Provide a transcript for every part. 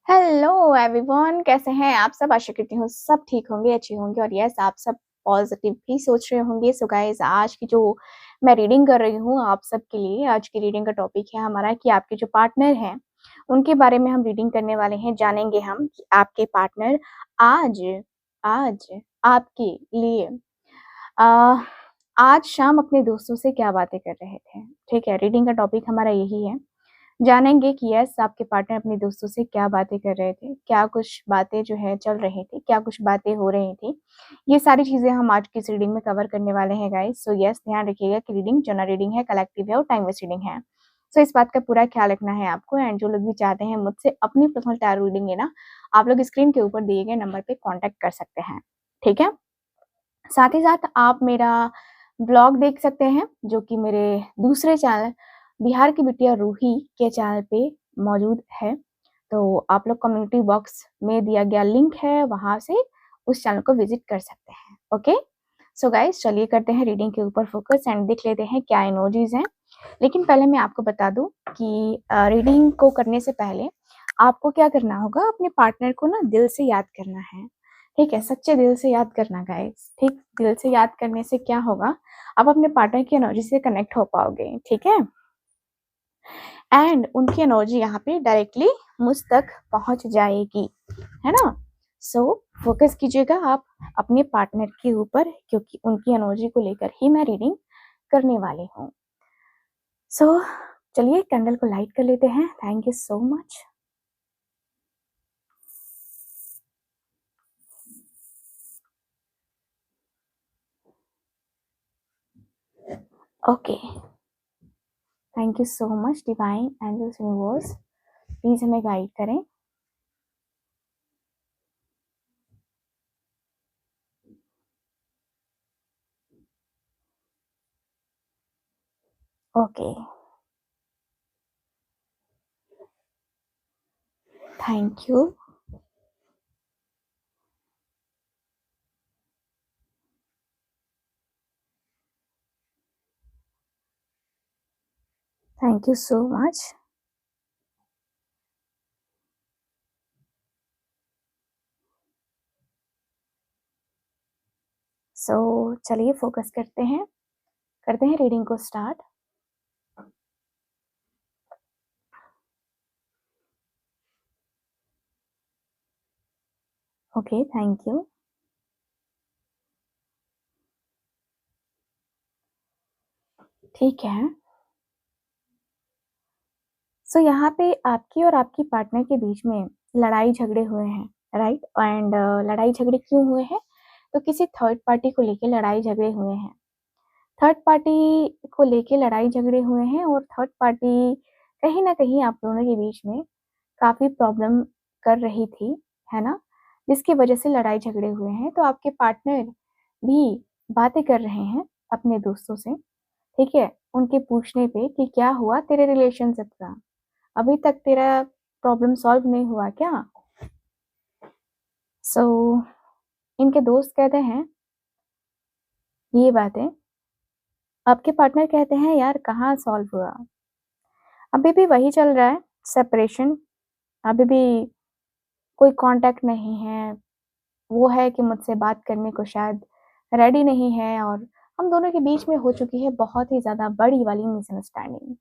Hello everyone, कैसे हैं आप सब। आशा करती हूँ सब ठीक होंगे, अच्छे होंगे और यस आप सब पॉजिटिव भी सोच रहे होंगे। सो गाइस, आज की जो मैं रीडिंग कर रही हूँ आप सब के लिए, आज की रीडिंग का टॉपिक है हमारा कि आपके जो पार्टनर हैं उनके बारे में हम रीडिंग करने वाले हैं। जानेंगे हम कि आपके पार्टनर आज आज आपके लिए आ, आज शाम अपने दोस्तों से क्या बातें कर रहे थे। ठीक है, रीडिंग का टॉपिक हमारा यही है। जानेंगे कि यस आपके पार्टनर अपने दोस्तों से क्या बातें कर रहे थे, क्या कुछ बातें जो है चल रही थी, क्या कुछ बातें हो रही थी। ये सारी चीजें हम आज की इस रीडिंग में कवर करने वाले हैं गाइस। सो यस, ध्यान रखिएगा कि रीडिंग जनरल रीडिंग है, कलेक्टिव है और टाइम वेस्ट रीडिंग है। सो इस बात का पूरा ख्याल रखना है आपको। एंड जो लोग भी चाहते हैं मुझसे अपनी पर्सनल टैरो रीडिंग लेना, आप लोग स्क्रीन के ऊपर दिए गए नंबर पे कॉन्टेक्ट कर सकते हैं। ठीक है, साथ ही साथ आप मेरा ब्लॉग देख सकते हैं जो कि मेरे दूसरे चैनल बिहार की बिटिया रूही के चैनल पे मौजूद है। तो आप लोग कम्युनिटी बॉक्स में दिया गया लिंक है, वहां से उस चैनल को विजिट कर सकते हैं। ओके, सो गाइस चलिए करते हैं रीडिंग के ऊपर फोकस एंड देख लेते हैं क्या इमोजीज हैं। लेकिन पहले मैं आपको बता दूं कि रीडिंग को करने से पहले आपको क्या करना होगा, अपने पार्टनर को ना दिल से याद करना है। ठीक है, सच्चे दिल से याद करना गाइस। ठीक, दिल से याद करने से क्या होगा, आप अपने पार्टनर की एनर्जी से कनेक्ट हो पाओगे। ठीक है, एंड उनकी एनर्जी यहाँ पे डायरेक्टली मुझ तक पहुंच जाएगी, है ना। सो फोकस कीजिएगा आप अपने पार्टनर के ऊपर, क्योंकि उनकी एनर्जी को लेकर ही मैं रीडिंग करने वाली हूँ। सो चलिए कैंडल को लाइट कर लेते हैं। Thank you so much. Okay, thank you so much divine angels universe, please हमें गाइड करें। Okay, thank you. Thank you so much. So चलिए फोकस करते हैं रीडिंग को स्टार्ट। Okay, thank you. ठीक है, सो यहाँ पे आपकी और आपकी पार्टनर के बीच में लड़ाई झगड़े हुए हैं, राइट। एंड लड़ाई झगड़े क्यों हुए हैं, तो किसी थर्ड पार्टी को लेके लड़ाई झगड़े हुए हैं। थर्ड पार्टी को लेके लड़ाई झगड़े हुए हैं और थर्ड पार्टी कहीं ना कहीं आप दोनों के बीच में काफी प्रॉब्लम कर रही थी, है ना, जिसकी वजह से लड़ाई झगड़े हुए हैं। तो आपके पार्टनर भी बातें कर रहे हैं अपने दोस्तों से, ठीक है, उनके पूछने पे कि क्या हुआ तेरे रिलेशनशिप का, अभी तक तेरा प्रॉब्लम सॉल्व नहीं हुआ क्या। सो इनके दोस्त कहते हैं ये बातें, आपके पार्टनर कहते हैं यार कहाँ सॉल्व हुआ, अभी भी वही चल रहा है, सेपरेशन। अभी भी कोई कांटेक्ट नहीं है, वो है कि मुझसे बात करने को शायद रेडी नहीं है, और हम दोनों के बीच में हो चुकी है बहुत ही ज्यादा बड़ी वाली मिसअंडरस्टैंडिंग।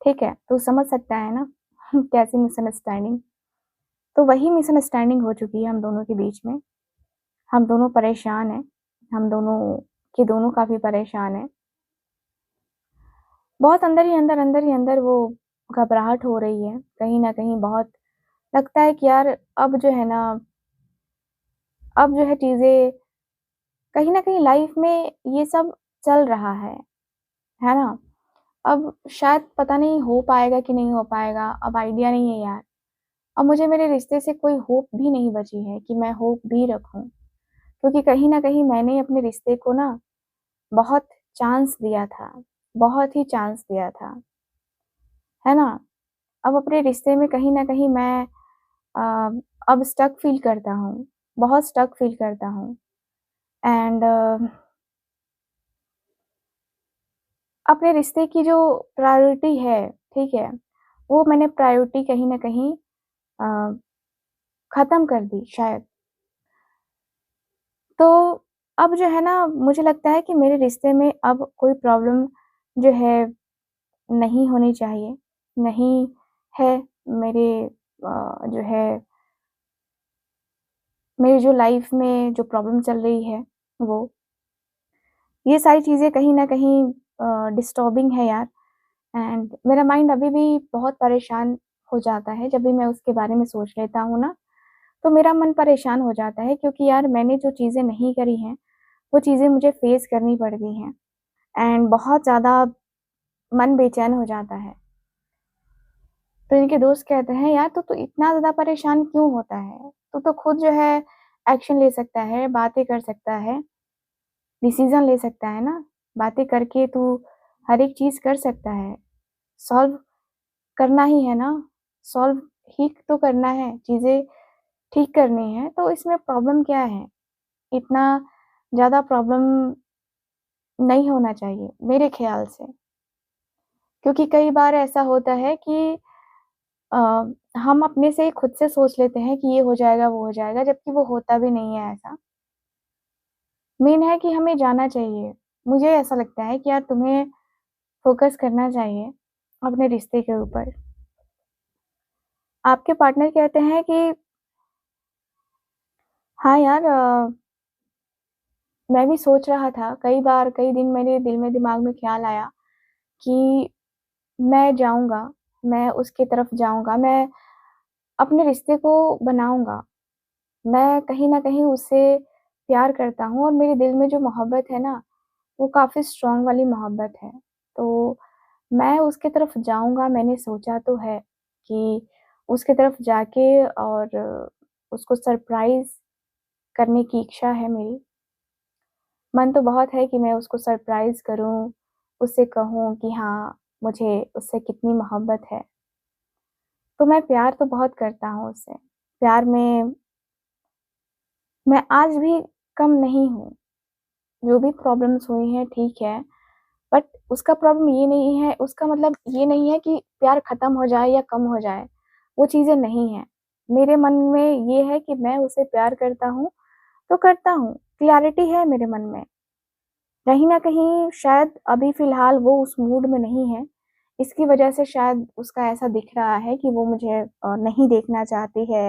ठीक है, तो समझ सकता है ना कैसी मिसअंडरस्टैंडिंग। तो वही मिसअंडरस्टैंडिंग हो चुकी है हम दोनों के बीच में। हम दोनों परेशान हैं, हम दोनों के दोनों काफी परेशान हैं। बहुत अंदर ही अंदर वो घबराहट हो रही है कहीं ना कहीं। बहुत लगता है कि यार अब जो है ना, अब जो है चीजें कहीं ना कहीं लाइफ में ये सब चल रहा है ना। अब शायद पता नहीं हो पाएगा कि नहीं हो पाएगा, अब आइडिया नहीं है यार। अब मुझे मेरे रिश्ते से कोई होप भी नहीं बची है कि मैं होप भी रखूं, क्योंकि कहीं ना कहीं मैंने अपने रिश्ते को ना बहुत चांस दिया था, बहुत ही चांस दिया था, है ना। अब अपने रिश्ते में कहीं ना कहीं मैं अ, अब स्टक फील करता हूँ, बहुत स्टक फील करता हूँ। एंड अपने रिश्ते की जो प्रायोरिटी है, ठीक है, वो मैंने प्रायोरिटी कहीं ना कहीं ख़त्म कर दी शायद। तो अब जो है ना मुझे लगता है कि मेरे रिश्ते में अब कोई प्रॉब्लम जो है नहीं होनी चाहिए, नहीं है मेरे जो है मेरी जो लाइफ़ में जो प्रॉब्लम चल रही है वो। ये सारी चीज़ें कहीं न कहीं डिस्टर्बिंग है यार। एंड मेरा माइंड अभी भी बहुत परेशान हो जाता है जब भी मैं उसके बारे में सोच लेता हूँ ना, तो मेरा मन परेशान हो जाता है क्योंकि यार मैंने जो चीज़ें नहीं करी हैं, वो चीज़ें मुझे फ़ेस करनी पड़ गई हैं एंड बहुत ज़्यादा मन बेचैन हो जाता है। तो इनके दोस्त कहते हैं, "यार तू इतना ज़्यादा परेशान क्यों होता है? तू तो खुद जो है एक्शन ले सकता है, बातें कर सकता है, डिसीज़न ले सकता है ना? बातें करके तू हर एक चीज़ कर सकता है। सॉल्व करना ही है ना, सॉल्व ही तो करना है, चीज़ें ठीक करनी है, तो इसमें प्रॉब्लम क्या है? इतना ज़्यादा प्रॉब्लम नहीं होना चाहिए मेरे ख़्याल से। क्योंकि कई बार ऐसा होता है कि अ, हम अपने से खुद से सोच लेते हैं कि ये हो जाएगा, वो हो जाएगा, जबकि वो होता भी नहीं है ऐसा। मेन है कि हमें जाना चाहिए। मुझे ऐसा लगता है कि यार तुम्हें फ़ोकस करना चाहिए अपने रिश्ते के ऊपर। आपके पार्टनर कहते हैं कि हाँ यार मैं भी सोच रहा था, कई बार, कई दिन मेरे दिल में दिमाग में ख़्याल आया कि मैं जाऊँगा, मैं उसकी तरफ जाऊँगा, मैं अपने रिश्ते को बनाऊँगा। मैं कहीं न कहीं उससे प्यार करता हूँ और मेरे दिल में जो मोहब्बत है ना, वो काफ़ी स्ट्रॉन्ग वाली मोहब्बत है। तो मैं उसकी तरफ जाऊँगा, मैंने सोचा तो है कि उसकी तरफ जाके और उसको सरप्राइज़ करने की इच्छा है मेरी। मन तो बहुत है कि मैं उसको सरप्राइज़ करूँ, उससे कहूँ कि हाँ, मुझे उससे कितनी मोहब्बत है। तो मैं प्यार तो बहुत करता हूँ उससे। प्यार में मैं आज भी कम नहीं हूँ। जो भी प्रॉब्लम्स हुई हैं ठीक है, बट उसका प्रॉब्लम ये नहीं है उसका मतलब ये नहीं है कि प्यार ख़त्म हो जाए या कम हो जाए, वो चीज़ें नहीं हैं। मेरे मन में ये है कि मैं उसे प्यार करता हूँ, तो करता हूँ, क्लैरिटी है मेरे मन में। कहीं न कहीं शायद अभी फ़िलहाल वो उस मूड में नहीं है, इसकी वजह से शायद उसका ऐसा दिख रहा है कि वो मुझे नहीं देखना चाहती है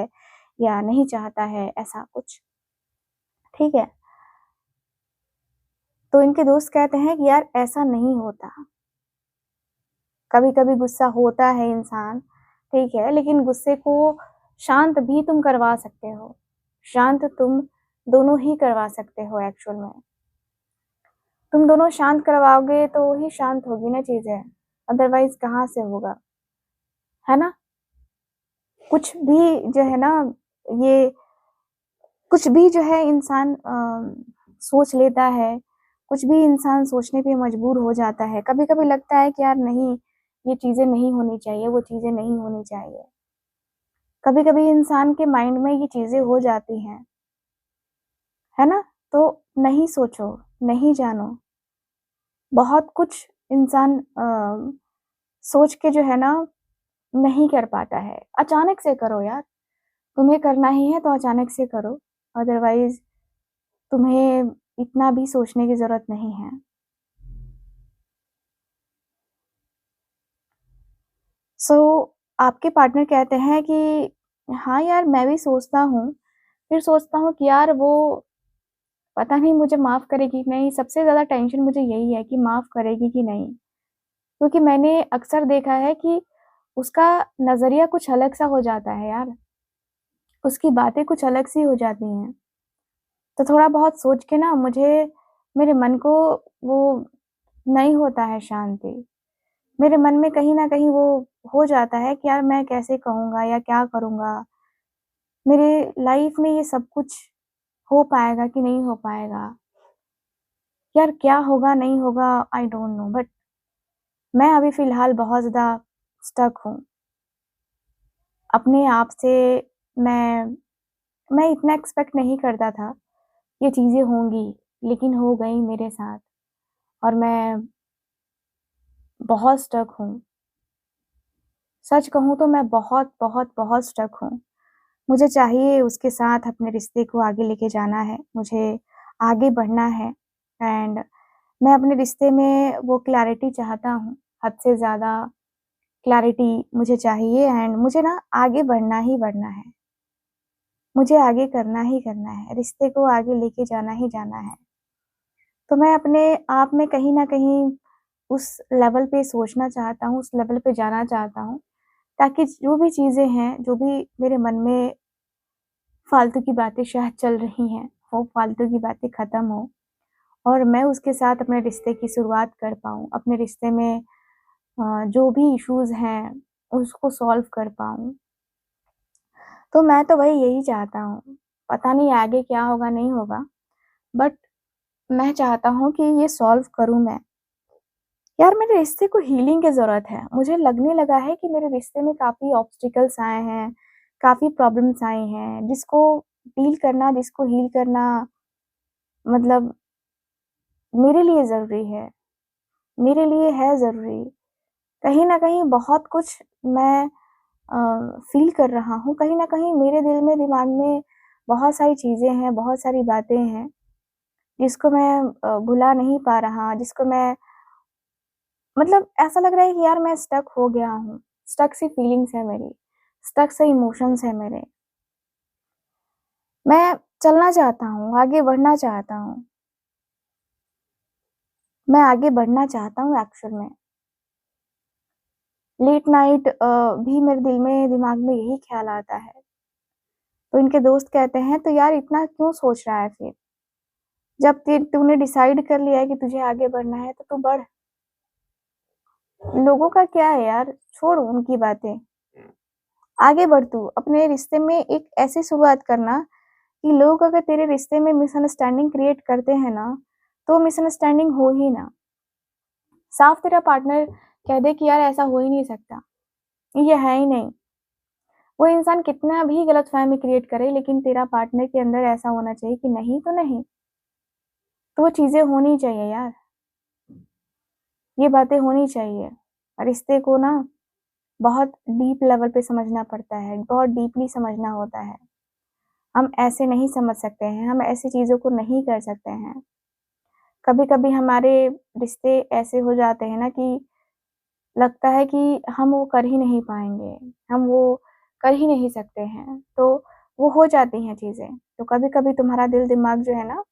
या नहीं चाहता है, ऐसा कुछ, ठीक है? तो इनके दोस्त कहते हैं कि यार ऐसा नहीं होता, कभी-कभी गुस्सा होता है इंसान, ठीक है, लेकिन गुस्से को शांत भी तुम करवा सकते हो, शांत तुम दोनों ही करवा सकते हो एक्चुअल में। तुम दोनों शांत करवाओगे तो ही शांत होगी ना चीज़ें, अदरवाइज़ कहाँ से होगा, है ना? कुछ भी जो है ना ये कुछ भी जो है इंसान सोच लेता है, कुछ भी इंसान सोचने पे मजबूर हो जाता है। कभी-कभी लगता है कि यार नहीं, ये चीज़ें नहीं होनी चाहिए, वो चीज़ें नहीं होनी चाहिए। कभी-कभी इंसान के माइंड में ये चीज़ें हो जाती हैं, है ना? तो नहीं सोचो, नहीं जानो, बहुत कुछ इंसान सोच के जो है ना नहीं कर पाता है। अचानक से करो यार, तुम्हें करना ही है तो अचानक से करो, अदरवाइज़ तुम्हें इतना भी सोचने की ज़रूरत नहीं है। सो आपके पार्टनर कहते हैं कि हाँ यार, मैं भी सोचता हूँ, फिर सोचता हूँ कि यार वो पता नहीं मुझे माफ़ करेगी कि नहीं, सबसे ज़्यादा टेंशन मुझे यही है कि माफ़ करेगी कि नहीं। क्योंकि मैंने अक्सर देखा है कि उसका नज़रिया कुछ अलग-सा हो जाता है यार, उसकी बातें कुछ अलग-सी हो जाती हैं। तो थोड़ा बहुत सोच के ना मुझे मेरे मन को वो नहीं होता है शांति। मेरे मन में कहीं न कहीं वो हो जाता है कि यार मैं कैसे कहूँगा या क्या करूँगा? मेरे लाइफ़ में ये सब कुछ हो पाएगा कि नहीं हो पाएगा? यार क्या होगा, नहीं होगा आई डोंट नो बट मैं अभी फ़िलहाल बहुत ज़्यादा स्टक हूँ। अपने आप से मैं मैं इतना एक्सपेक्ट नहीं करता था, ये चीज़ें होंगी, लेकिन हो गई मेरे साथ और मैं बहुत स्टक हूँ। सच कहूँ तो मैं बहुत, बहुत, बहुत स्टक हूँ। मुझे चाहिए उसके साथ अपने रिश्ते को आगे लेके जाना है, मुझे आगे बढ़ना है एंड मैं अपने रिश्ते में वो क्लैरिटी चाहता हूँ, हद से ज़्यादा क्लैरिटी मुझे चाहिए एंड मुझे ना आगे बढ़ना ही बढ़ना है। मुझे आगे करना ही करना है, रिश्ते को आगे लेके जाना ही जाना है। तो मैं अपने आप में कहीं न कहीं उस लेवल पे सोचना चाहता हूँ, उस लेवल पे जाना चाहता हूँ, ताकि जो भी चीज़ें हैं, जो भी मेरे मन में फालतू की बातें शायद चल रही हैं, वो फालतू की बातें ख़त्म हो और मैं उसके साथ अपने रिश्ते की शुरुआत कर पाऊँ। अपने रिश्ते में जो भी इश्यूज़ हैं, उसको सॉल्व कर पाऊँ। तो मैं तो भई यही चाहता हूँ। पता नहीं आगे क्या होगा, नहीं होगा, बट मैं चाहता हूँ कि ये सॉल्व करूँ मैं। यार मेरे रिश्ते को हीलिंग की ज़रूरत है। मुझे लगने लगा है कि मेरे रिश्ते में काफ़ी ऑब्स्टिकल्स आए हैं, काफ़ी प्रॉब्लम्स आई हैं, जिसको डील करना, जिसको हील करना मतलब मेरे लिए ज़रूरी है। मेरे लिए है ज़रूरी। कहीं न कहीं बहुत कुछ मैं फ़ील कर रहा हूँ। कहीं न कहीं मेरे दिल में, दिमाग में बहुत सारी चीज़ें हैं, बहुत सारी बातें हैं, जिसको मैं भुला नहीं पा रहा, जिसको मैं मतलब ऐसा लग रहा है कि यार मैं स्टक हो गया हूँ। स्टक सी फीलिंग्स है मेरी, स्टक से इमोशंस है मेरे। मैं चलना चाहता हूँ, आगे बढ़ना चाहता हूँ। मैं आगे बढ़ना चाहता हूँ एक्चुअल में। लेट नाइट भी मेरे दिल में, दिमाग में यही ख़्याल आता है। तो इनके दोस्त कहते हैं, "तो यार इतना क्यों सोच रहा है फिर? जब तूने डिसाइड कर लिया है कि तुझे आगे बढ़ना है, तो तू बढ़। लोगों का क्या है यार, छोड़ उनकी बातें। आगे बढ़ तू। अपने रिश्ते में एक ऐसी शुरुआत करना कि लोग अगर तेरे रिश्ते में मिसअंडरस्टैंडिंग क्रिएट करते हैं ना, तो मिसअंडरस्टैंडिंग हो ही ना। साफ तेरा पार्टनर कह दे कि यार ऐसा हो ही नहीं सकता, ये है ही नहीं। वो इंसान कितना भी गलतफ़हमी क्रिएट करे लेकिन तेरा पार्टनर के अंदर ऐसा होना चाहिए कि नहीं तो नहीं, तो वो चीज़ें होनी चाहिए यार, ये बातें होनी चाहिए। रिश्ते को ना बहुत डीप लेवल पे समझना पड़ता है, बहुत डीपली समझना होता है। हम ऐसे नहीं समझ सकते हैं, हम ऐसी चीज़ों को नहीं कर सकते हैं। कभी-कभी हमारे रिश्ते ऐसे हो जाते हैं ना कि लगता है कि हम वो कर ही नहीं पाएँगे, हम वो कर ही नहीं सकते हैं, तो वो हो जाती हैं चीज़ें। तो कभी-कभी तुम्हारा दिल-दिमाग जो है ना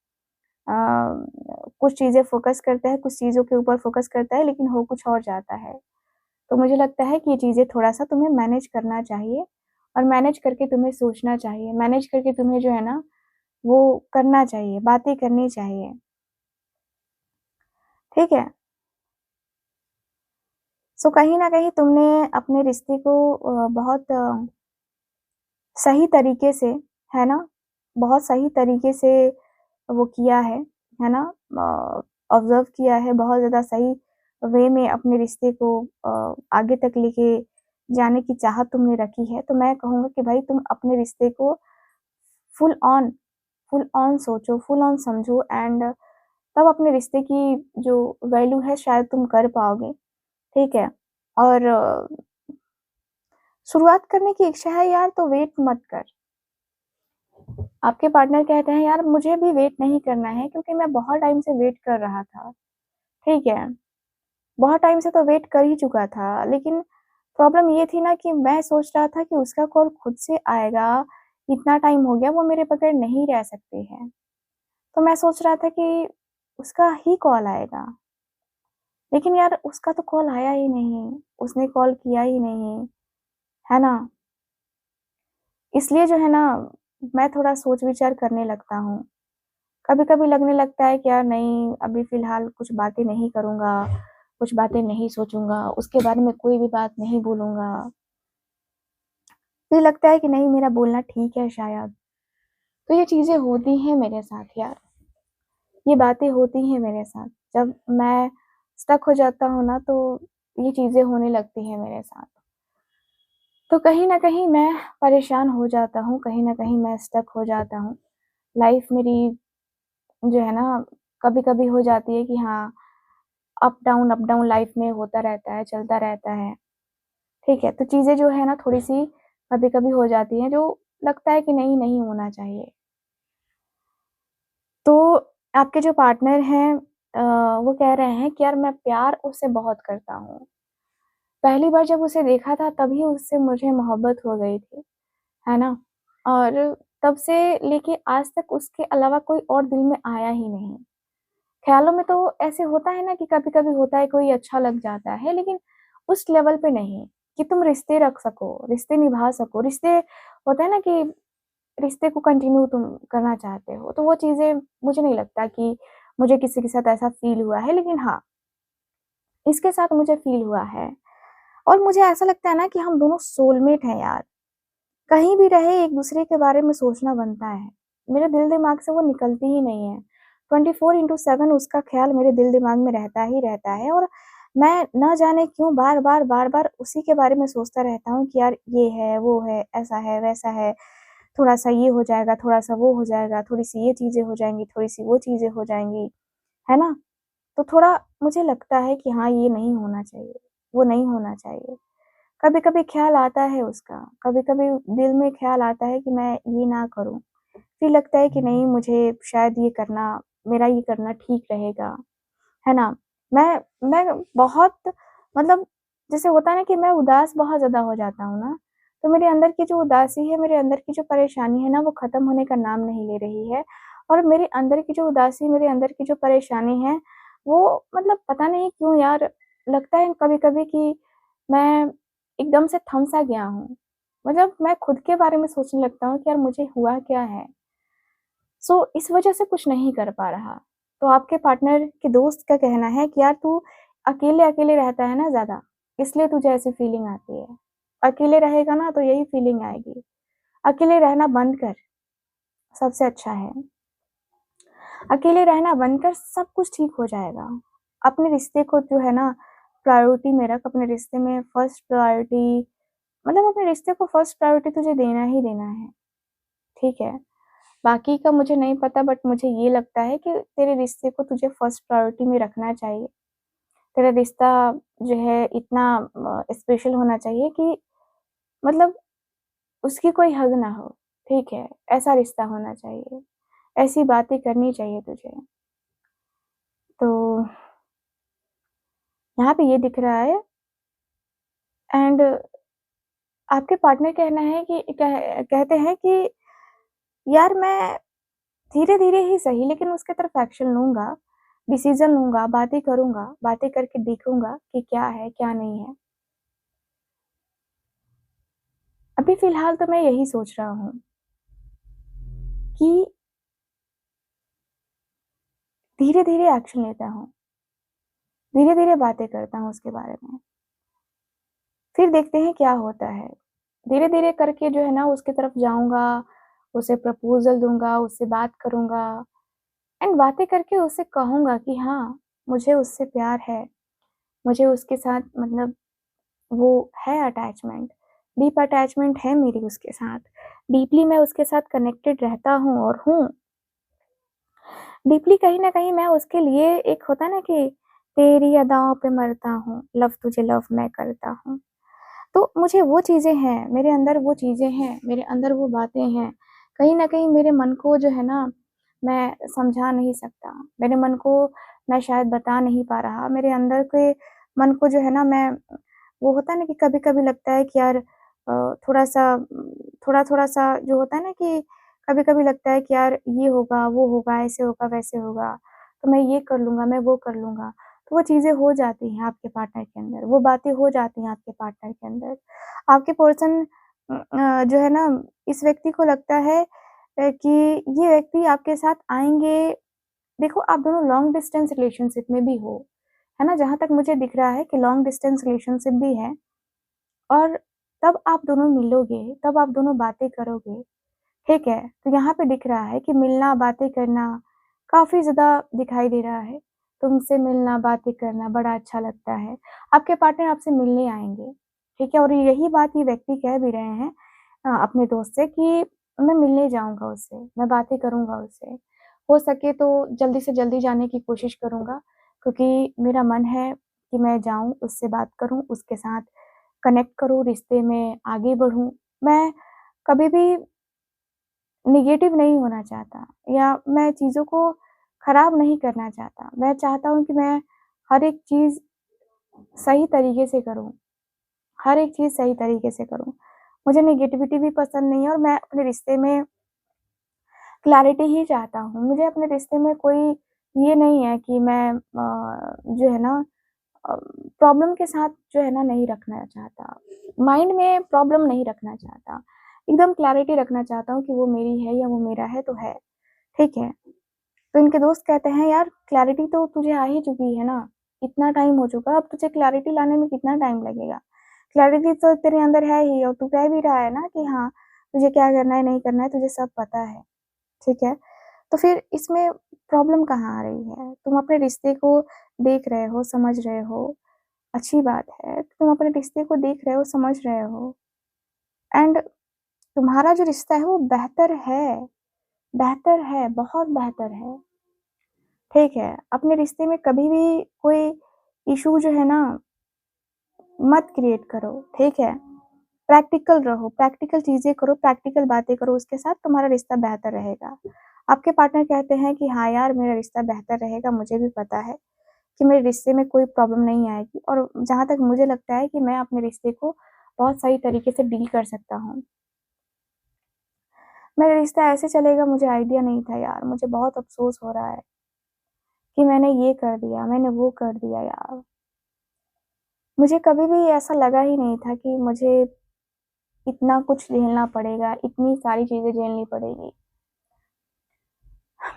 कुछ चीज़ें फ़ोकस करता है, कुछ चीज़ों के ऊपर फ़ोकस करता है लेकिन हो कुछ और जाता है। तो मुझे लगता है कि ये चीज़ें थोड़ा-सा तुम्हें मैनेज करना चाहिए और मैनेज करके तुम्हें सोचना चाहिए, मैनेज करके तुम्हें जो है ना, वो करना चाहिए, बातें करनी चाहिए। ठीक है? सो कहीं न कहीं तुमने अपने रिश्ते को बहुत सही तरीके से, है ना? बहुत सही तरीके से वो किया है ना? ऑब्ज़र्व किया है, बहुत ज़्यादा सही वे में अपने रिश्ते को आगे तक लेके जाने की चाहत तुमने रखी है। तो मैं कहूँगी कि भाई तुम अपने रिश्ते को फुल ऑन फुल ऑन सोचो, फुल ऑन समझो एंड तब अपने रिश्ते की जो वैल्यू है शायद तुम कर पाओगे, ठीक है? और शुरुआत करने की इच्छा है यार तो वेट मत कर। आपके पार्टनर कहते हैं यार मुझे भी वेट नहीं करना है क्योंकि मैं बहुत टाइम से वेट कर रहा था, ठीक है? बहुत टाइम से तो वेट कर ही चुका था, लेकिन प्रॉब्लम ये थी ना कि मैं सोच रहा था कि उसका कॉल खुद से आएगा, इतना टाइम हो गया वो मेरे बगैर नहीं रह सकती है। तो मैं सोच रहा था कि उसका ही कॉल आएगा, लेकिन यार उसका तो कॉल आया ही नहीं, उसने कॉल किया ही नहीं, है ना? इसलिए जो है ना, मैं थोड़ा सोच-विचार करने लगता हूँ। कभी-कभी लगने लगता है कि यार नहीं, अभी फ़िलहाल कुछ बातें नहीं करूँगा, कुछ बातें नहीं सोचूँगा, उसके बारे में कोई भी बात नहीं बोलूँगा। फिर लगता है कि नहीं मेरा बोलना ठीक है शायद। तो ये चीज़ें होती हैं मेरे साथ यार, ये बातें होती हैं मेरे साथ। जब मैं स्टक हो जाता हूँ ना तो ये चीज़ें होने लगती हैं मेरे साथ। तो कहीं न कहीं मैं परेशान हो जाता हूँ, कहीं न कहीं मैं स्टक हो जाता हूँ। लाइफ़ मेरी जो है ना, कभी-कभी हो जाती है कि हाँ, अप डाउन लाइफ़ में होता रहता है, चलता रहता है, ठीक है? तो चीज़ें जो है ना थोड़ी-सी कभी-कभी हो जाती हैं जो लगता है कि नहीं, नहीं होना चाहिए। तो आपके जो पार्टनर हैं वो कह रहे हैं कि यार मैं प्यार उससे बहुत करता हूँ। पहली बार जब उसे देखा था तभी उससे मुझे मोहब्बत हो गई थी, है ना? और तब से लेके आज तक उसके अलावा कोई और दिल में आया ही नहीं। ख़्यालों में तो ऐसे होता है ना कि कभी-कभी होता है कोई अच्छा लग जाता है, लेकिन उस लेवल पे नहीं कि तुम रिश्ते रख सको, रिश्ते निभा सको। रिश्ते होता है ना कि रिश्ते को कंटिन्यू तुम करना चाहते हो, तो वो चीज़ें मुझे नहीं लगता कि मुझे किसी के साथ ऐसा फ़ील हुआ है। लेकिन हाँ, इसके साथ मुझे फ़ील हुआ है और मुझे ऐसा लगता है ना कि हम दोनों सोलमेट हैं यार। कहीं भी रहे एक-दूसरे के बारे में सोचना बनता है। मेरे दिल-दिमाग से वो निकलती ही नहीं है। 24/7 उसका ख़्याल मेरे दिल-दिमाग में रहता ही रहता है और मैं ना जाने क्यों बार-बार, बार-बार उसी के बारे में सोचता रहता हूँ कि यार ये है, वो है, ऐसा है, वैसा है, थोड़ा-सा ये हो जाएगा, थोड़ा-सा वो हो जाएगा, थोड़ी-सी ये चीज़ें हो जाएँगी, थोड़ी-सी वो चीज़ें हो जाएँगी, है ना? तो थोड़ा मुझे लगता है कि हाँ, ये नहीं होना चाहिए, वो नहीं होना चाहिए। कभी-कभी ख़्याल आता है उसका, कभी-कभी दिल में ख़्याल आता है कि मैं ये ना करूँ। फिर लगता है कि नहीं मुझे शायद ये करना मेरा ये करना ठीक रहेगा, है ना? मैं बहुत मतलब जैसे होता है ना कि मैं उदास बहुत ज़्यादा हो जाता हूँ ना, तो मेरे अंदर की जो उदासी है, मेरे अंदर की जो परेशानी है ना, वो ख़त्म होने का नाम नहीं ले रही है और मेरे अंदर की जो उदासी, मेरे अंदर की जो परेशानी है, वो मतलब पता नहीं क्यों यार लगता है कभी-कभी कि मैं एकदम से थम-सा गया हूँ। मतलब मैं खुद के बारे में सोचने लगता हूँ कि यार मुझे हुआ क्या है? इस वजह से कुछ नहीं कर पा रहा। तो आपके पार्टनर के दोस्त का कहना है कि यार तू अकेले-अकेले रहता है ना ज़्यादा, इसलिए तुझे ऐसी फीलिंग आती है। अकेले रहेगा ना तो यही फीलिंग आएगी। अकेले रहना बंद कर, सबसे अच्छा है। अकेले रहना बंद कर, सब कुछ ठीक हो जाएगा। अपने रिश्ते को जो है ना प्रायोरिटी में रख, अपने रिश्ते में फर्स्ट प्रायोरिटी मतलब अपने रिश्ते को फर्स्ट प्रायोरिटी तुझे देना ही देना है, ठीक है? बाकी का मुझे नहीं पता बट मुझे ये लगता है कि तेरे रिश्ते को तुझे फर्स्ट प्रायोरिटी में रखना चाहिए। तेरा रिश्ता जो है इतना स्पेशल होना चाहिए कि मतलब उसकी कोई हद ना हो, ठीक है? ऐसा रिश्ता होना चाहिए, ऐसी बातें करनी चाहिए तुझे। तो यहाँ पे ये दिख रहा है एंड आपके पार्टनर कहना है कि कहते हैं कि यार मैं धीरे-धीरे ही सही लेकिन उसकी तरफ एक्शन लूँगा, डिसीज़न लूँगा, बातें करूँगा, बातें करके देखूँगा कि क्या है, क्या नहीं है। अभी फ़िलहाल तो मैं यही सोच रहा हूँ कि धीरे-धीरे एक्शन लेता हूँ, धीरे-धीरे बातें करता हूँ उसके बारे में, फिर देखते हैं क्या होता है। धीरे-धीरे करके जो है ना उसकी तरफ जाऊँगा, उसे प्रपोज़ल दूँगा, उससे बात करूँगा एंड बातें करके उससे कहूँगा कि हाँ, मुझे उससे प्यार है, मुझे उसके साथ मतलब वो है अटैचमेंट, डीप अटैचमेंट है मेरी उसके साथ। डीपली मैं उसके साथ कनेक्टेड रहता हूँ और हूँ। डीपली कहीं न कहीं मैं उसके लिए एक होता है ना कि तेरी अदाओं पे मरता हूँ, लव तुझे लव मैं करता हूँ। तो मुझे वो चीज़ें हैं, मेरे अंदर वो चीज़ें हैं, मेरे अंदर वो बातें हैं। कहीं न कहीं मेरे मन को जो है ना, मैं समझा नहीं सकता। मेरे मन को मैं शायद बता नहीं पा रहा। मेरे अंदर के मन को जो है ना मैं वो होता है ना कि कभी-कभी लगता है कि यार थोड़ा-सा थोड़ा-थोड़ा सा जो होता है ना कि कभी-कभी लगता है कि यार ये होगा, वो होगा, ऐसे होगा, वैसे होगा, तो मैं ये कर लूँगा, मैं वो कर लूँगा। तो वो चीज़ें हो जाती हैं आपके पार्टनर के अंदर, वो बातें हो जाती हैं आपके पार्टनर के अंदर। आपके पर्सन जो है ना इस व्यक्ति को लगता है कि ये व्यक्ति आपके साथ आएँगे देखो आप दोनों लॉन्ग डिस्टेंस रिलेशनशिप में भी हो, है ना? जहाँ तक मुझे दिख रहा है कि लॉन्ग डिस्टेंस रिलेशनशिप भी है और तब आप दोनों मिलोगे, तब आप दोनों बातें करोगे, ठीक है? तो यहाँ पे दिख रहा है कि मिलना, बातें करना काफ़ी ज़्यादा दिखाई दे रहा है। तुमसे मिलना, बातें करना बड़ा अच्छा लगता है। आपके पार्टनर आपसे मिलने आएँगे, ठीक है? और यही बात ये व्यक्ति कह भी रहे हैं अपने दोस्त से कि मैं मिलने जाऊँगा उससे, मैं बातें करूँगा उससे। हो सके तो जल्दी से जल्दी जाने की कोशिश करूँगा क्योंकि मेरा मन है कि मैं जाऊँ, उससे बात करूँ, उसके साथ कनेक्ट करूँ, रिश्ते में आगे बढ़ूँ। मैं कभी भी नेगेटिव नहीं होना चाहता या मैं चीज़ों को खराब नहीं करना चाहता। मैं चाहता हूँ कि मैं हर एक चीज़ सही तरीके से करूँ, हर एक चीज़ सही तरीके से करूँ। मुझे नेगेटिविटी भी पसंद नहीं है और मैं अपने रिश्ते में क्लैरिटी ही चाहता हूँ। मुझे अपने रिश्ते में कोई ये नहीं है कि मैं जो है ना प्रॉब्लम के साथ जो है ना नहीं रखना चाहता। माइंड में प्रॉब्लम नहीं रखना चाहता। एकदम क्लैरिटी रखना चाहता हूँ कि वो मेरी है या वो मेरा है तो है, ठीक है। तो इनके दोस्त कहते हैं यार क्लैरिटी तो तुझे आ ही चुकी है ना, इतना टाइम हो चुका, अब तुझे क्लैरिटी लाने में कितना टाइम लगेगा? क्लैरिटी तो तेरे अंदर है ही और तू कह भी रहा है ना कि हाँ, तुझे क्या करना है, नहीं करना है, तुझे सब पता है, ठीक है? तो फिर इसमें प्रॉब्लम कहाँ आ रही है? तुम अपने रिश्ते को देख रहे हो, समझ रहे हो, अच्छी बात है। तुम अपने रिश्ते को देख रहे हो, समझ रहे हो एंड तुम्हारा जो रिश्ता है वो बेहतर है, बहुत बेहतर है, ठीक है? अपने रिश्ते में कभी भी कोई इश्यू जो है ना मत क्रिएट करो, ठीक है? प्रैक्टिकल रहो, प्रैक्टिकल चीज़ें करो, प्रैक्टिकल बातें करो, उसके साथ तुम्हारा रिश्ता बेहतर रहेगा। आपके पार्टनर कहते हैं कि हाँ यार, मेरा रिश्ता बेहतर रहेगा, मुझे भी पता है कि मेरे रिश्ते में कोई प्रॉब्लम नहीं आएगी और जहाँ तक मुझे लगता है कि मैं अपने रिश्ते को बहुत सही तरीके से डील कर सकता हूँ। मेरा रिश्ता ऐसे चलेगा मुझे आइडिया नहीं था यार, मुझे बहुत अफ़सोस हो रहा है कि मैंने ये कर दिया, मैंने वो कर दिया यार। मुझे कभी भी ऐसा लगा ही नहीं था कि मुझे इतना कुछ झेलना पड़ेगा, इतनी सारी चीज़ें झेलनी पड़ेगी।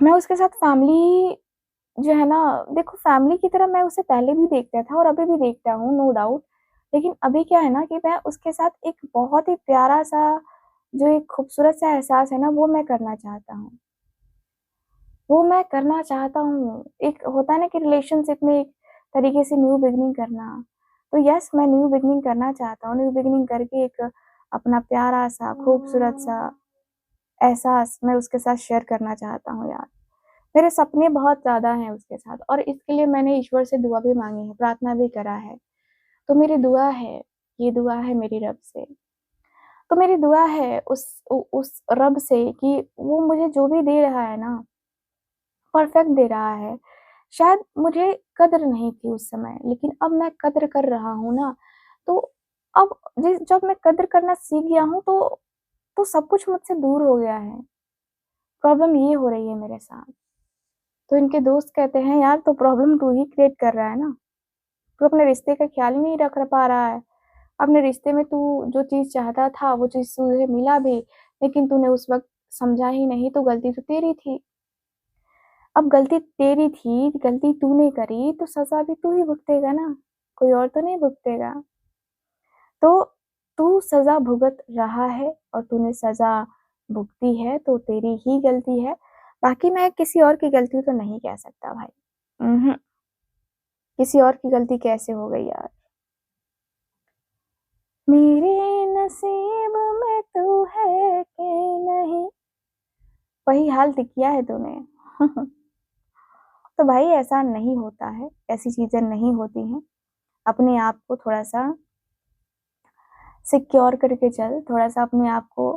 मैं उसके साथ फैमिली जो है ना देखो फैमिली की तरह मैं उसे पहले भी देखता था और अभी भी देखता हूँ नो डाउट। लेकिन अभी क्या है ना कि मैं उसके साथ एक बहुत ही प्यारा-सा जो एक खूबसूरत-सा एहसास है ना वो मैं करना चाहता हूँ। वो मैं करना चाहता हूँ। एक होता है ना कि रिलेशनशिप में एक तरीके से न्यू बिगिनिंग करना। तो यस मैं न्यू बिगिनिंग करना चाहता हूँ। न्यू बिगिनिंग करके एक अपना प्यारा-सा खूबसूरत-सा एहसास मैं उसके साथ शेयर करना चाहता हूँ यार। मेरे सपने बहुत ज़्यादा हैं उसके साथ और इसके लिए मैंने ईश्वर से दुआ भी माँगी है, प्रार्थना भी करा है। तो मेरी दुआ है, ये दुआ है मेरी रब से। तो मेरी दुआ है उस रब से कि वो मुझे जो भी दे रहा है ना, परफेक्ट दे रहा है। शायद मुझे कद्र नहीं थी उस समय, लेकिन अब मैं कद्र कर रहा हूँ ना, तो अब जब मैं कद्र करना सीख गया हूँ तो सब कुछ मुझसे दूर हो गया है। प्रॉब्लम ये हो रही है मेरे साथ। तो इनके दोस्त कहते हैं यार तो प्रॉब्लम तू ही क्रिएट कर रहा है ना, तू अपने रिश्ते का ख़्याल ही नहीं रख पा रहा है। अपने रिश्ते में तू जो चीज़ चाहता था वो चीज़ तुझे मिला भी, लेकिन तूने उस वक़्त समझा ही नहीं तो गलती तो तेरी थी। अब गलती तेरी थी, गलती तूने करी तो सज़ा भी तू ही भुगतेगा ना, कोई और तो नहीं भुगतेगा। तो तू सज़ा भुगत रहा है और तूने सज़ा भुगती है तो तेरी ही गलती है। बाकी मैं किसी और की गलती तो नहीं कह सकता भाई। उहुँ। किसी और की गलती कैसे हो गई यार? मेरे नसीब में तू है कि नहीं, वही हाल किया है तूने। तो भाई ऐसा नहीं होता है, ऐसी चीज़ें नहीं होती हैं। अपने आप को थोड़ा-सा सिक्योर करके चल, थोड़ा-सा अपने आप को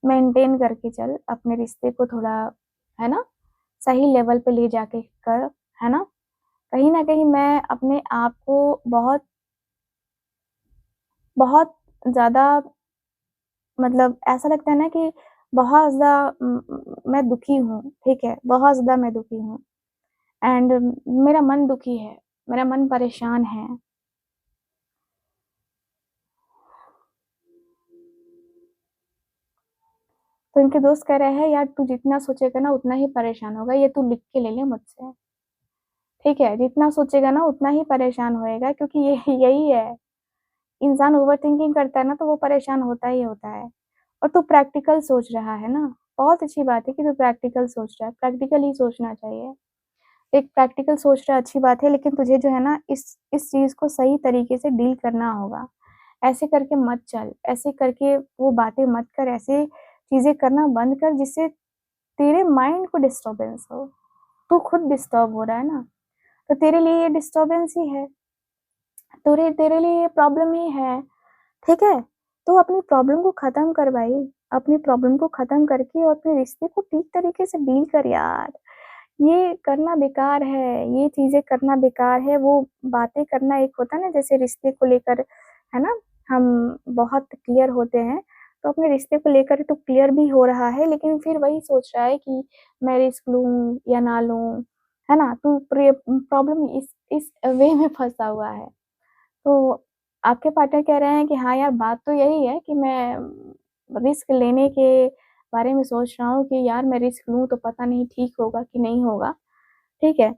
मेंटेन करके चल, अपने रिश्ते को थोड़ा है ना, सही लेवल पे ले जाके कर, है ना? कहीं न कहीं मैं अपने आप को बहुत बहुत ज़्यादा मतलब ऐसा लगता है ना कि बहुत ज़्यादा मैं दुखी हूँ, ठीक है? बहुत ज़्यादा मैं दुखी हूँ एंड मेरा मन दुखी है, मेरा मन परेशान है। तो इनके दोस्त कह रहे हैं, "यार तू जितना सोचेगा ना उतना ही परेशान होगा, ये तू लिख के ले ले मुझसे, ठीक है? जितना सोचेगा ना उतना ही परेशान होएगा क्योंकि ये यही है, इंसान ओवरथिंकिंग करता है ना तो वो परेशान होता ही होता है। और तू प्रैक्टिकल सोच रहा है ना, बहुत अच्छी बात है कि तू प्रैक्टिकल सोच रहा है, प्रैक्टिकल ही सोचना चाहिए। एक प्रैक्टिकल सोच रहा है अच्छी बात है लेकिन तुझे जो है ना इस चीज़ को सही तरीके से डील करना होगा। ऐसे करके मत चल, ऐसे करके वो बातें मत कर, ऐसे चीज़ें करना बंद कर जिससे तेरे माइंड को डिस्टर्बेंस हो। तू खुद डिस्टर्ब हो रहा है ना, तो तेरे लिए ये डिस्टर्बेंस ही है, तेरे तेरे लिए ये प्रॉब्लम ही है, ठीक है? तो अपनी प्रॉब्लम को ख़त्म कर भाई, अपनी प्रॉब्लम को ख़त्म करके और अपने रिश्ते को ठीक तरीके से डील कर यार। ये करना बेकार है, ये चीज़ें करना बेकार है, वो बातें करना एक होता है ना जैसे रिश्ते को लेकर, है ना? हम बहुत क्लियर होते हैं, तो अपने रिश्ते को लेकर तो क्लियर भी हो रहा है, लेकिन फिर वही सोच रहा है कि मैं रिस्क लूँ या ना लूँ, है ना? तो प्रॉब्लम इस वे में फँसा हुआ है। तो आपके पार्टनर कह रहे हैं कि हाँ यार, बात तो यही है कि मैं रिस्क लेने के बारे में सोच रहा हूँ कि यार मैं रिस्क लूँ तो पता नहीं ठीक होगा कि नहीं होगा, ठीक है?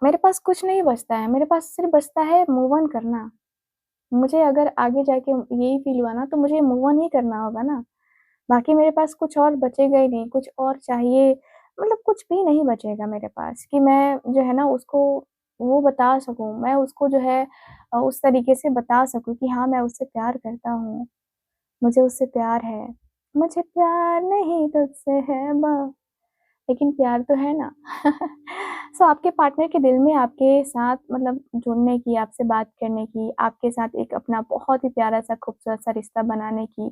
मेरे पास कुछ नहीं बचता है, मेरे पास सिर्फ़ बचता है मूव ऑन करना। मुझे अगर आगे जाके यही फ़ील हुआ ना तो मुझे मूव ऑन ही करना होगा ना, बाकी मेरे पास कुछ और बचेगा ही नहीं, कुछ और चाहिए मतलब कुछ भी नहीं बचेगा मेरे पास कि मैं जो है ना उसको वो बता सकूँ, मैं उसको जो है उस तरीके से बता सकूँ कि हाँ, मैं उससे प्यार करता हूँ, मुझे उससे प्यार है। मुझे प्यार नहीं तुझसे है लेकिन प्यार तो है ना। सो आपके पार्टनर के दिल में आपके साथ मतलब जुड़ने की, आपसे बात करने की, आपके साथ एक अपना बहुत ही प्यारा-सा खूबसूरत-सा रिश्ता बनाने की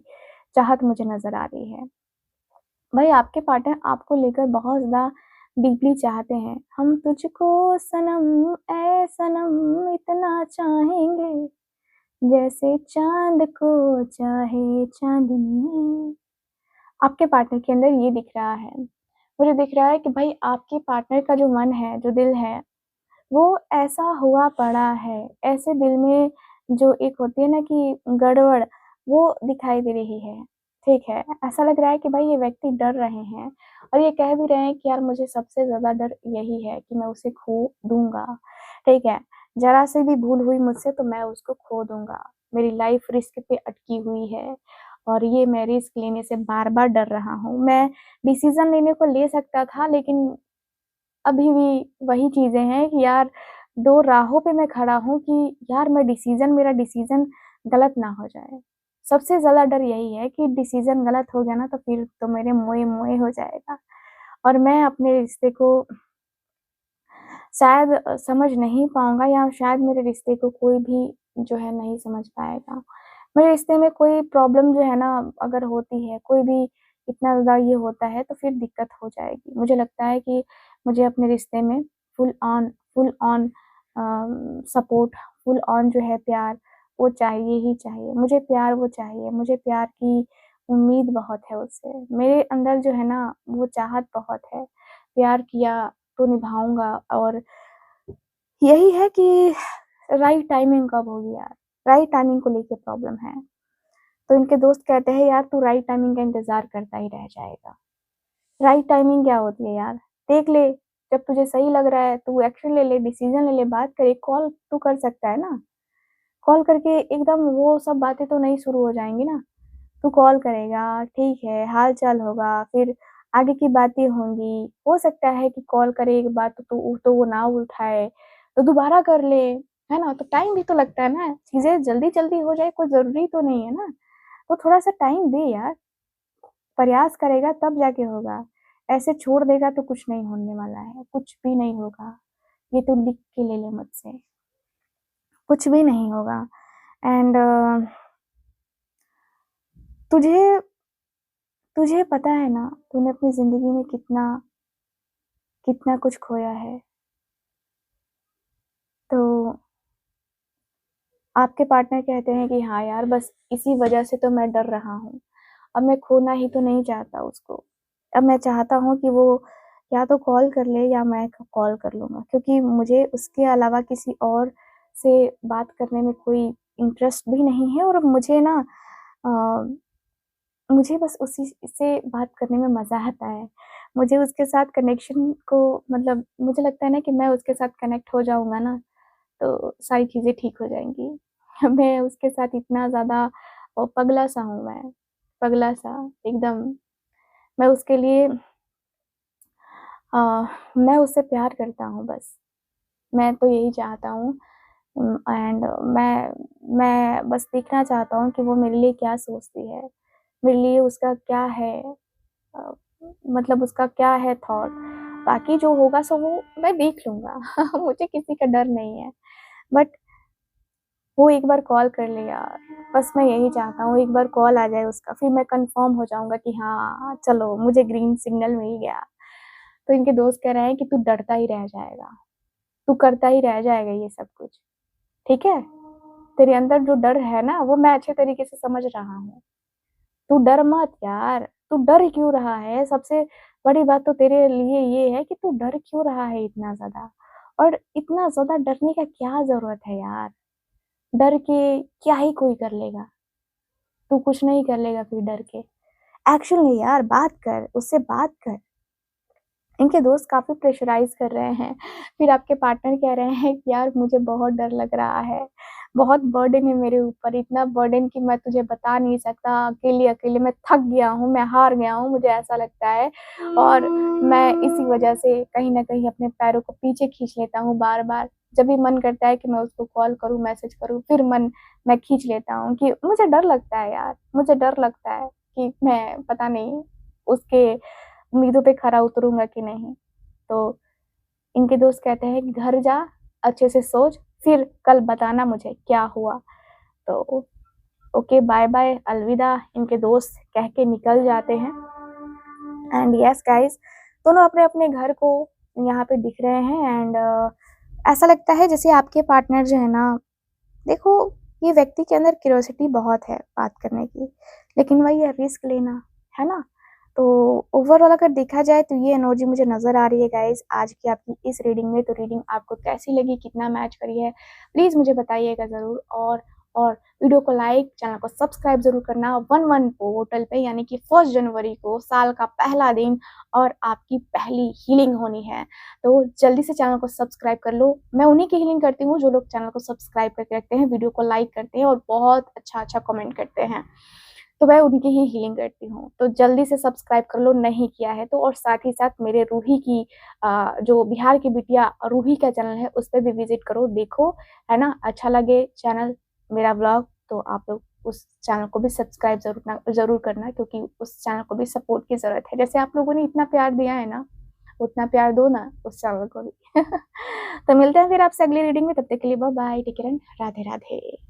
चाहत मुझे नज़र आ रही है। भाई आपके पार्टनर आपको लेकर बहुत ज़्यादा डीपली चाहते हैं। हम तुझको सनम ए सनम इतना चाहेंगे, जैसे चाँद को चाहे चाँदनी। आपके पार्टनर के अंदर ये दिख रहा है। मुझे दिख रहा है कि भाई आपके पार्टनर का जो मन है, जो दिल है, वो ऐसा हुआ पड़ा है। ऐसे दिल में जो एक होती है ना कि गड़बड़, वो दिखाई दे रही है। ठीक है? ऐसा लग रहा है कि भाई ये व्यक्ति डर रहे हैं और ये कह भी रहे हैं कि यार मुझे सबसे ज़्यादा डर यही है कि मैं उसे खो दूँगा। ठीक है? ज़रा-सी भी भूल हुई मुझसे तो मैं उसको खो दूँगा। मेरी लाइफ़ रिस्क पे अटकी हुई है और ये मैं रिस्क लेने से बार-बार डर रहा हूँ। मैं डिसीज़न लेने को ले सकता था लेकिन अभी भी वही चीज़ें हैं कि यार 2 राहों पे मैं खड़ा हूँ कि यार मेरा डिसीज़न गलत ना हो जाए। सबसे ज़्यादा डर यही है कि डिसीज़न गलत हो गया ना तो फिर तो मेरे मोए-मोए हो जाएगा और मैं अपने रिश्ते को शायद समझ नहीं पाऊँगा या शायद मेरे रिश्ते को कोई भी जो है नहीं समझ पाएगा। मेरे रिश्ते में कोई प्रॉब्लम जो है ना अगर होती है, कोई भी इतना ज़्यादा ये होता है तो फिर दिक्कत हो जाएगी। मुझे लगता है कि मुझे अपने रिश्ते में full on support, full on जो है प्यार, वो चाहिए ही चाहिए। मुझे प्यार वो चाहिए, मुझे प्यार की उम्मीद बहुत है उससे। मेरे अंदर जो है ना वो चाहत बहुत है। प्यार किया तो निभाऊँगा और यही है कि राइट टाइमिंग कब होगी यार? राइट टाइमिंग को लेके प्रॉब्लम है। तो इनके दोस्त कहते हैं यार तू राइट टाइमिंग का इंतज़ार करता ही रह जाएगा। राइट टाइमिंग क्या होती है यार? देख ले, जब तुझे सही लग रहा है तू एक्शन ले ले, डिसीज़न ले ले, बात कर, एक कॉल तू कर सकता है ना। कॉल करके एकदम वो सब बातें तो नहीं शुरू हो जाएँगी ना। तू कॉल करेगा, ठीक है, हाल-चाल होगा, फिर आगे की बातें होंगी। हो सकता है कि कॉल करे एक बात तो वो ना उठाए, तो दोबारा कर ले, है ना? तो टाइम भी तो लगता है ना, चीज़ें जल्दी-जल्दी हो जाए कोई ज़रूरी तो नहीं है ना। तो थोड़ा-सा टाइम दे यार, प्रयास करेगा तब जाके होगा। ऐसे छोड़ देगा तो कुछ नहीं होने वाला है, कुछ भी नहीं होगा। ये तू लिख के ले ले मुझसे, कुछ भी नहीं होगा एंड तुझे तुझे पता है ना, तूने अपनी ज़िंदगी में कितना कितना कुछ खोया है। तो आपके पार्टनर कहते हैं कि हाँ यार, बस इसी वजह से तो मैं डर रहा हूँ। अब मैं खोना ही तो नहीं चाहता उसको। अब मैं चाहता हूँ कि वो या तो कॉल कर ले या मैं क कॉल कर लूँगा क्योंकि मुझे उसके अलावा किसी और से बात करने में कोई इंटरेस्ट भी नहीं है और मुझे ना अ, मुझे बस उसी से बात करने में मज़ा आता है। मुझे उसके साथ कनेक्शन को मतलब मुझे लगता है ना कि मैं उसके साथ कनेक्ट हो जाऊँगा ना, तो सारी चीज़ें ठीक हो जाएँगी। मैं उसके साथ इतना ज़्यादा पगला-सा हूँ मैं, पगला-सा एकदम। मैं उसके लिए अ, मैं उससे प्यार करता हूँ बस। मैं तो यही चाहता हूँ एंड मैं बस देखना चाहता हूँ कि वो मेरे लिए क्या सोचती है। मेरे लिए उसका क्या है अ, मतलब उसका क्या है थॉट। बाकी जो होगा सो वो मैं देख लूँगा। मुझे किसी का डर नहीं है। बट वो एक बार कॉल कर ले यार, बस मैं यही चाहता हूँ एक बार कॉल आ जाए उसका, फिर मैं कंफर्म हो जाऊँगा कि हाँ, चलो मुझे ग्रीन सिग्नल मिल गया। तो इनके दोस्त कह रहे हैं कि तू डरता ही रह जाएगा, तू करता ही रह जाएगा ये सब कुछ, ठीक है? तेरे अंदर जो डर है ना, वो मैं अच्छे तरीके से समझ रहा हूँ। तू डर मत यार, तू डर क्यों रहा है? सबसे बड़ी बात तो तेरे लिए ये है कि तू डर क्यों रहा है इतना ज़्यादा? और इतना ज़्यादा डरने का क्या ज़रूरत है यार? डर के क्या ही कोई कर लेगा? तू कुछ नहीं कर लेगा फिर डर के। एक्शन ले यार, बात कर, उससे बात कर। इनके दोस्त काफ़ी प्रेशराइज़ कर रहे हैं। फिर आपके पार्टनर कह रहे हैं कि यार मुझे बहुत डर लग रहा है, बहुत बर्डन है मेरे ऊपर, इतना बर्डन कि मैं तुझे बता नहीं सकता, अकेले-अकेले मैं थक गया हूँ, मैं हार गया हूँ, मुझे ऐसा लगता है और मैं इसी वजह से कहीं न कहीं अपने पैरों को पीछे खींच लेता हूँ बार-बार। जब भी मन करता है कि मैं उसको कॉल करूँ, मैसेज करूँ, फिर मैं खींच लेता हूँ कि मुझे डर लगता है यार, मुझे डर लगता है कि मैं पता नहीं उसके उम्मीदों पे खरा उतरूँगा कि नहीं। तो इनके दोस्त कहते हैं कि घर जा, अच्छे से सोच, फिर कल बताना मुझे क्या हुआ। तो ओके बाय-बाय, अलविदा इनके दोस्त कह के निकल जाते हैं। एंड यस गाइज़, दोनों अपने-अपने घर को यहाँ पे दिख रहे हैं एंड ऐसा लगता है जैसे आपके पार्टनर जो है ना, देखो ये व्यक्ति के अंदर क्यूरियोसिटी बहुत है बात करने की, लेकिन वही है रिस्क लेना, है ना? तो ओवरऑल अगर देखा जाए तो ये एनर्जी मुझे नज़र आ रही है गाइज़ आज की आपकी इस रीडिंग में। तो रीडिंग आपको कैसी लगी, कितना मैच करी है, प्लीज़ मुझे बताइएगा ज़रूर और वीडियो को लाइक, चैनल को सब्सक्राइब ज़रूर करना। 1-1 पोर्टल पे यानी कि 1 जनवरी को साल का पहला दिन और आपकी पहली हीलिंग होनी है। तो जल्दी से चैनल को सब्सक्राइब कर लो। मैं उन्हीं की हीलिंग करती हूँ जो लोग चैनल को सब्सक्राइब करके रखते हैं, वीडियो को लाइक करते हैं और बहुत अच्छा-अच्छा कमेंट करते हैं। तो मैं उनकी ही हीलिंग करती हूँ। तो जल्दी से सब्सक्राइब कर लो नहीं किया है तो और साथ ही साथ मेरे रूही की जो बिहार की बिटिया रूही का चैनल है उस पे भी विज़िट करो, देखो, है ना? अच्छा लगे चैनल, मेरा व्लॉग तो आप लोग उस चैनल को भी सब्सक्राइब ज़रूर करना क्योंकि उस चैनल को भी सपोर्ट की ज़रूरत है। जैसे आप लोगों ने इतना प्यार दिया है ना, उतना प्यार दो ना उस चैनल को भी। तो मिलते हैं फिर आपसे अगली रीडिंग में, तब तक के लिए bye bye, take care and Radhe Radhe.